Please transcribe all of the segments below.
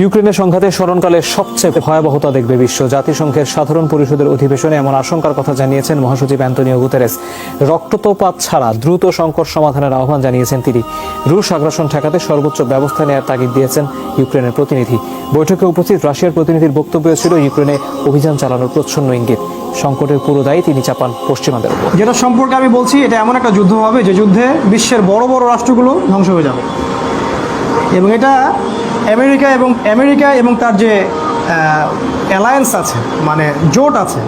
ইউক্রেনের সংঘাতে স্মরণকালে সবচেয়ে ভয়াবহতা দেখবে বিশ্ব। জাতিসংঘের সাধারণ পরিষদের অধিবেশনে এমন আশঙ্কার কথা জানিয়েছেন মহাসচিব অ্যান্তোনিও গুতেরেস। রক্তপাত ছাড়া দ্রুত সংকট সমাধানের আহ্বান জানিয়েছেন তিনি। রুশ আগ্রাসন ঠেকাতে সর্বোচ্চ ব্যবস্থা নেওয়ার তাগিদ দিয়েছেন ইউক্রেনের প্রতিনিধি। বৈঠকে উপস্থিত রাশিয়ার প্রতিনিধির বক্তব্য ছিল ইউক্রেনে অভিযান চালানোর প্রচ্ছন্ন ইঙ্গিত। সংকটের পুরো দায়ী তিনি চাপান পশ্চিমাদের উপর। যেটা সম্পর্কে আমি বলছি, এটা এমন একটা যুদ্ধ হবে যে যুদ্ধে বিশ্বের বড় বড় রাষ্ট্রগুলো ধ্বংস হয়ে যাবে, এবং এটা আমেরিকা এবং তার যে অ্যালায়েন্স আছে, মানে জোট আছে,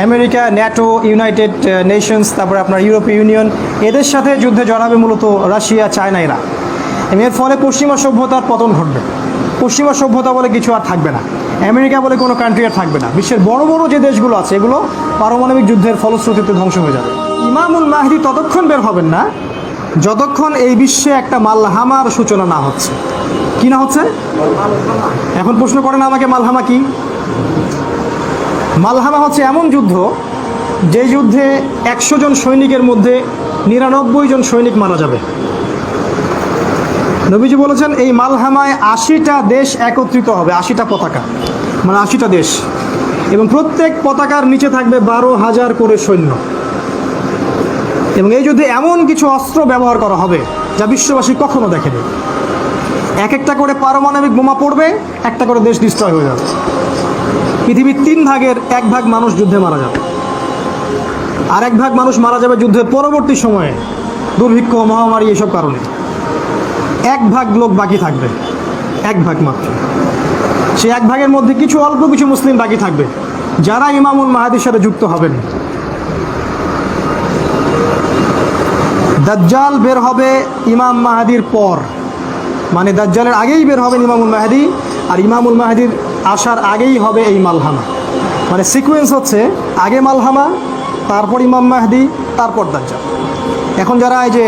আমেরিকা, ন্যাটো, ইউনাইটেড নেশনস, তারপরে আপনার ইউরোপীয় ইউনিয়ন, এদের সাথে যুদ্ধে জড়াবে মূলত রাশিয়া, চায়না, এরা। এবং এর ফলে পশ্চিমা সভ্যতার পতন ঘটবে। পশ্চিমা সভ্যতা বলে কিছু আর থাকবে না, আমেরিকা বলে কোনো কান্ট্রি আর থাকবে না। বিশ্বের বড় বড় যে দেশগুলো আছে এগুলো পারমাণবিক যুদ্ধের ফলশ্রুতিতে ধ্বংস হয়ে যাবে। ইমামুল মাহদি ততক্ষণ বের হবেন না যতক্ষণ এই বিশ্বে একটা মালহামার সূচনা না হচ্ছে। কি না হচ্ছে? এখন প্রশ্ন করেন আমাকে, মালহামা কি? মালহামা হচ্ছে এমন যুদ্ধ যে যুদ্ধে 100 জন সৈনিকের মধ্যে 99 জন সৈনিক মারা যাবে। নবীজি বলেছেন এই মালহামায় 80টা দেশ একত্রিত হবে, 80টা পতাকা, মানে 80টা দেশ, এবং প্রত্যেক পতাকার নিচে থাকবে 12,000 করে সৈন্য। এবং এই যুদ্ধে এমন কিছু অস্ত্র ব্যবহার করা হবে যা বিশ্ববাসী কখনো দেখেনি। এক একটা করে পারমাণবিক বোমা পড়বে, একটা করে দেশ ডিস্ট্রয় হয়ে যাবে। পৃথিবীর 3 ভাগের 1 ভাগ মানুষ যুদ্ধে মারা যাবে, আর 1 ভাগ মানুষ মারা যাবে যুদ্ধের পরবর্তী সময়ে দুর্ভিক্ষ, মহামারী, এসব কারণে। 1 ভাগ লোক বাকি থাকবে, 1 ভাগ মাত্র। সেই 1 ভাগের মধ্যে অল্প কিছু মুসলিম বাকি থাকবে, যারা ইমামুল মাহদির সাথে যুক্ত হবেন। দাজ্জাল বের হবে ইমাম মাহদির পর, মানে দাজ্জালের আগেই বের হবেন ইমামুল মাহদি, আর ইমামুল মাহদির আসার আগেই হবে এই মালহামা। মানে সিকোয়েন্স হচ্ছে আগে মালহামা, তারপর ইমাম মাহদি, তারপর দাজ্জাল। এখন যারা এই যে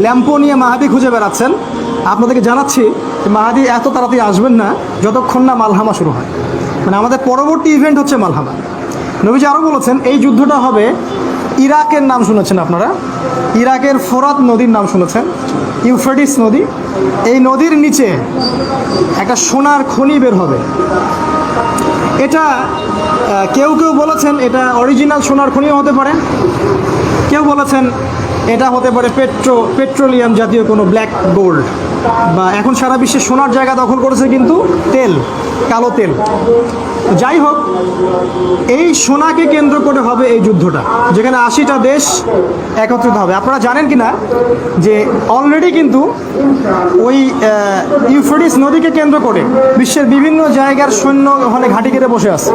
ল্যাম্পো নিয়ে মাহাদি খুঁজে বেড়াচ্ছেন, আপনাদেরকে জানাচ্ছি মাহাদি এত তাড়াতাড়ি আসবেন না যতক্ষণ না মালহামা শুরু হয়। মানে আমাদের পরবর্তী ইভেন্ট হচ্ছে মালহামা। নবীজি আরও বলেছেন এই যুদ্ধটা হবে, ইরাকের নাম শুনেছেন আপনারা, ইরাকের ফোরাত নদীর নাম শুনেছেন, ইউফ্রেটিস নদী। এই নদীর নিচে একটা সোনার খনি বের হবে। এটা কেউ বলেছেন এটা অরিজিনাল সোনার খনিও হতে পারে, কেউ বলেছেন এটা হতে পারে পেট্রোলিয়াম জাতীয় কোনো ব্ল্যাক গোল্ড, বা এখন সারা বিশ্বে সোনার জায়গা দখল করেছে কিন্তু তেল, কালো তেল। যাই হোক, এই সোনাকে কেন্দ্র করে হবে এই যুদ্ধটা, যেখানে 80টা দেশ একত্রিত হবে। আপনারা জানেন কি না যে অলরেডি কিন্তু ওই ইউফ্রেটিস নদীকে কেন্দ্র করে বিশ্বের বিভিন্ন জায়গার সৈন্য ওখানে ঘাঁটি কেটে বসে আছে।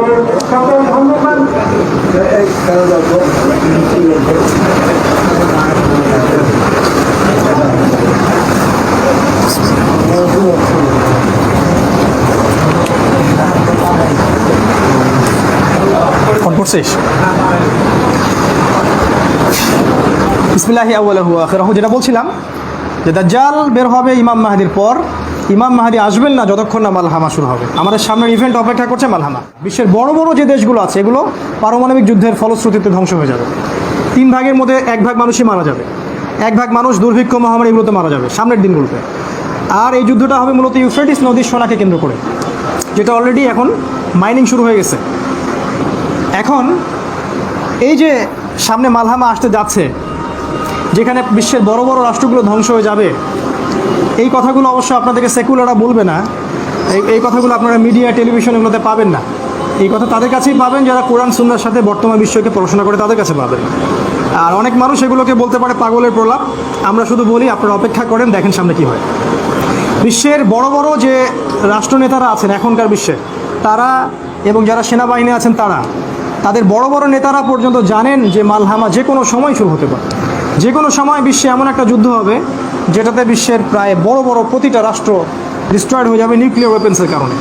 ফোন করছিস? বিসমিল্লাহি আউয়ালুহু ওয়া আখিরুহু। যেটা বলছিলাম যে দাজ্জাল বের হবে ইমাম মাহদির পর, ইমাম মাহদি আসবেন না যতক্ষণ না মালহামা শুরু হবে। আমাদের সামনের ইভেন্ট অপেক্ষা করছে মালহামা। বিশ্বের বড় বড় যে দেশগুলো আছে এগুলো পারমাণবিক যুদ্ধের ফলশ্রুতিতে ধ্বংস হয়ে যাবে। 3 ভাগের মধ্যে 1 ভাগ মানুষই মারা যাবে, 1 ভাগ মানুষ দুর্ভিক্ষ, মহামারী, এগুলোতে মারা যাবে সামনের দিনগুলোতে। আর এই যুদ্ধটা হবে মূলত ইউফ্রেটিস নদীর সোনাকে কেন্দ্র করে, যেটা অলরেডি এখন মাইনিং শুরু হয়ে গেছে। এখন এই যে সামনে মালহামা আসতে যাচ্ছে, যেখানে বিশ্বের বড় বড় রাষ্ট্রগুলো ধ্বংস হয়ে যাবে, এই কথাগুলো অবশ্য আপনাদেরকে সেকুলাররা বলবে না। এই কথাগুলো আপনারা মিডিয়া, টেলিভিশন এগুলোতে পাবেন না। এই কথা তাদের কাছেই পাবেন যারা কোরআন সুন্নাহর সাথে বর্তমান বিশ্বকে পড়াশোনা করে, তাদের কাছে পাবেন। আর অনেক মানুষ এগুলোকে বলতে পারে পাগলের প্রলাপ। আমরা শুধু বলি আপনারা অপেক্ষা করেন, দেখেন সামনে কী হয়। বিশ্বের বড় বড় যে রাষ্ট্রনেতারা আছেন এখনকার বিশ্বে, তারা এবং যারা সেনাবাহিনী আছেন তাদের বড় বড় নেতারা পর্যন্ত জানেন যে মালহামা যে কোনো সময় শুরু হতে পারে। যে কোনো সময় বিশ্বে এমন একটা যুদ্ধ হবে যেটাতে বিশ্বের প্রায় বড় বড় প্রতিটা রাষ্ট্র ডিস্ট্রয়েড হয়ে যাবে নিউক্লিয়ার ওয়েপেন্সের কারণে।